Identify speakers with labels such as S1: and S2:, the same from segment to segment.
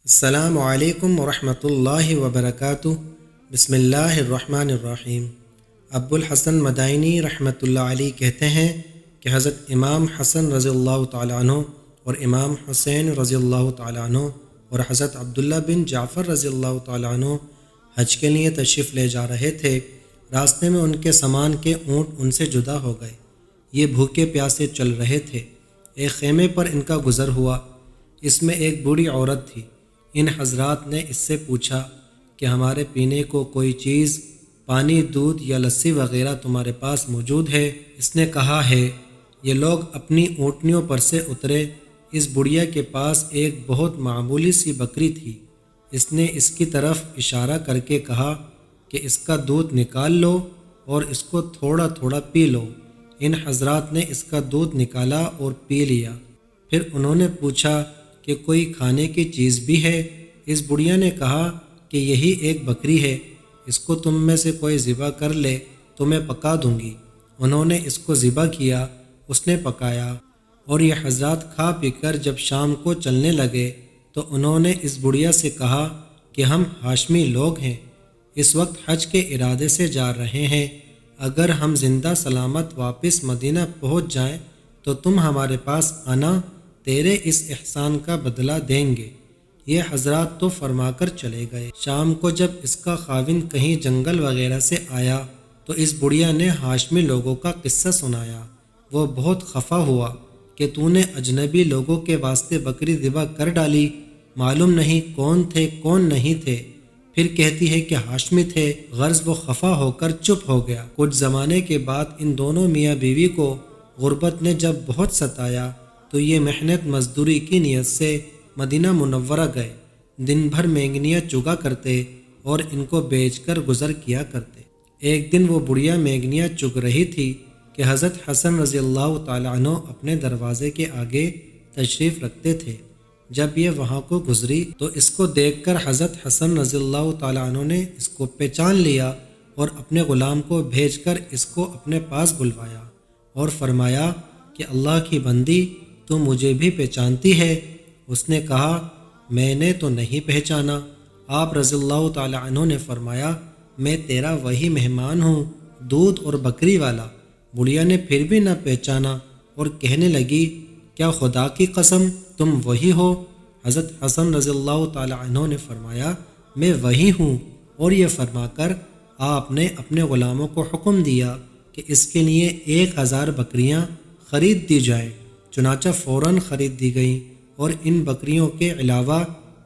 S1: السلام علیکم ورحمۃ اللہ وبرکاتہ۔ بسم اللہ الرحمن الرحیم۔ ابو الحسن مدائنی رحمۃ اللہ علیہ کہتے ہیں کہ حضرت امام حسن رضی اللہ تعالیٰ عنہ اور امام حسین رضی اللہ تعالیٰ عنہ اور حضرت عبداللہ بن جعفر رضی اللہ تعالیٰ عنہ حج کے لیے تشریف لے جا رہے تھے۔ راستے میں ان کے سامان کے اونٹ ان سے جدا ہو گئے۔ یہ بھوکے پیاسے چل رہے تھے۔ ایک خیمے پر ان کا گزر ہوا۔ اس میں ایک بوڑھی عورت تھی۔ ان حضرات نے اس سے پوچھا کہ ہمارے پینے کو کوئی چیز، پانی، دودھ یا لسی وغیرہ تمہارے پاس موجود ہے؟ اس نے کہا ہے۔ یہ لوگ اپنی اونٹنیوں پر سے اترے۔ اس بڑھیا کے پاس ایک بہت معمولی سی بکری تھی۔ اس نے اس کی طرف اشارہ کر کے کہا کہ اس کا دودھ نکال لو اور اس کو تھوڑا تھوڑا پی لو۔ ان حضرات نے اس کا دودھ نکالا اور پی لیا۔ پھر انہوں نے پوچھا کہ کوئی کھانے کی چیز بھی ہے؟ اس بڑھیا نے کہا کہ یہی ایک بکری ہے، اس کو تم میں سے کوئی ذبح کر لے تو میں پکا دوں گی۔ انہوں نے اس کو ذبح کیا، اس نے پکایا، اور یہ حضرات کھا پی کر جب شام کو چلنے لگے تو انہوں نے اس بڑھیا سے کہا کہ ہم ہاشمی لوگ ہیں، اس وقت حج کے ارادے سے جا رہے ہیں۔ اگر ہم زندہ سلامت واپس مدینہ پہنچ جائیں تو تم ہمارے پاس آنا، تیرے اس احسان کا بدلہ دیں گے۔ یہ حضرات تو فرما کر چلے گئے۔ شام کو جب اس کا خاوند کہیں جنگل وغیرہ سے آیا تو اس بڑھیا نے ہاشمی لوگوں کا قصہ سنایا۔ وہ بہت خفا ہوا کہ تو نے اجنبی لوگوں کے واسطے بکری ذبح کر ڈالی، معلوم نہیں کون تھے کون نہیں تھے۔ پھر کہتی ہے کہ ہاشمی تھے۔ غرض وہ خفا ہو کر چپ ہو گیا۔ کچھ زمانے کے بعد ان دونوں میاں بیوی کو غربت نے جب بہت ستایا تو یہ محنت مزدوری کی نیت سے مدینہ منورہ گئے۔ دن بھر مینگنیاں چگا کرتے اور ان کو بیچ کر گزر کیا کرتے۔ ایک دن وہ بڑھیا مینگنیاں چگ رہی تھی کہ حضرت حسن رضی اللہ تعالیٰ عنہ اپنے دروازے کے آگے تشریف رکھتے تھے۔ جب یہ وہاں کو گزری تو اس کو دیکھ کر حضرت حسن رضی اللہ تعالیٰ عنہ نے اس کو پہچان لیا اور اپنے غلام کو بھیج کر اس کو اپنے پاس بلوایا اور فرمایا کہ اللہ کی بندی، تو مجھے بھی پہچانتی ہے؟ اس نے کہا میں نے تو نہیں پہچانا۔ آپ رضی اللہ تعالیٰ عنہ نے فرمایا میں تیرا وہی مہمان ہوں، دودھ اور بکری والا۔ بڑھیا نے پھر بھی نہ پہچانا اور کہنے لگی کیا خدا کی قسم تم وہی ہو؟ حضرت حسن رضی اللہ تعالیٰ عنہ نے فرمایا میں وہی ہوں، اور یہ فرما کر آپ نے اپنے غلاموں کو حکم دیا کہ اس کے لیے 1000 بکریاں خرید دی جائیں۔ چنانچہ فوراً خرید دی گئیں اور ان بکریوں کے علاوہ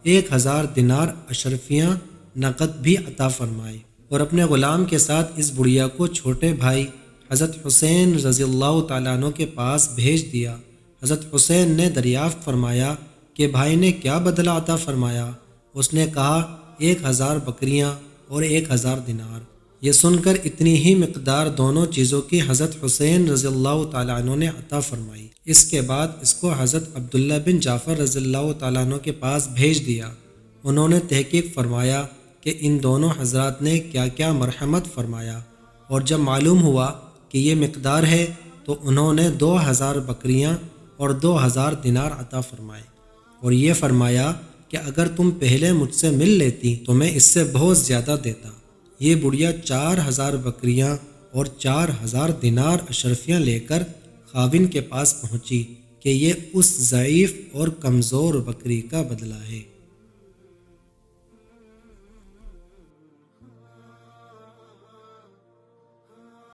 S1: 1000 دینار اشرفیاں نقد بھی عطا فرمائے، اور اپنے غلام کے ساتھ اس بڑھیا کو چھوٹے بھائی حضرت حسین رضی اللہ تعالیٰ عنہ کے پاس بھیج دیا۔ حضرت حسین نے دریافت فرمایا کہ بھائی نے کیا بدلہ عطا فرمایا؟ اس نے کہا 1000 بکریاں اور 1000 دینار۔ یہ سن کر اتنی ہی مقدار دونوں چیزوں کی حضرت حسین رضی اللہ تعالیٰ عنہ نے عطا فرمائی۔ اس کے بعد اس کو حضرت عبداللہ بن جعفر رضی اللہ تعالیٰ عنہ کے پاس بھیج دیا۔ انہوں نے تحقیق فرمایا کہ ان دونوں حضرات نے کیا کیا مرحمت فرمایا، اور جب معلوم ہوا کہ یہ مقدار ہے تو انہوں نے 2000 بکریاں اور 2000 دینار عطا فرمائے، اور یہ فرمایا کہ اگر تم پہلے مجھ سے مل لیتی تو میں اس سے بہت زیادہ دیتا۔ یہ بڑھیا 4000 بکریاں اور 4000 دینار اشرفیاں لے کر خاوند کے پاس پہنچی کہ یہ اس ضعیف اور کمزور بکری کا بدلہ ہے۔